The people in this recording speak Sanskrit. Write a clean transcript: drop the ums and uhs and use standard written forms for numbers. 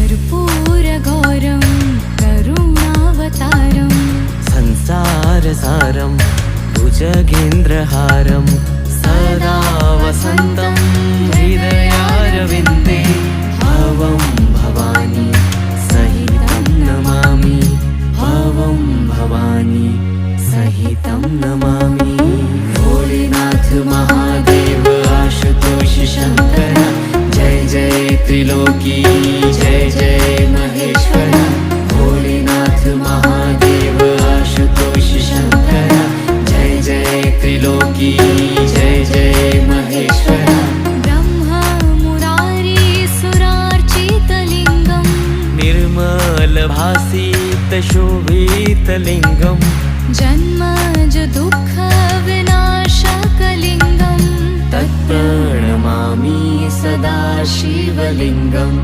कर्पूरगौरं करुणावतारं संसारसारं भुजगेन्द्रहारं सदा वसन्तं हृदयारविन्दे भवं भवानी सहितं नमामि भवं भवानी सहितं नमामि। भोलेनाथ महादेव आशुतोष शंकर जय जय त्रिलोकी जय जय महेश्वर। भोलेनाथ महादेव आशुतोष शंकर जय जय त्रिलोकी जय जय महेश्वर। ब्रह्मा मुरारी सुरार्चितलिङ्गं निर्मलभासितशोभितलिङ्गं जन्मज दुःखविनाशकलिङ्गं तत्प्रणमामि सदा शिवलिङ्गम्।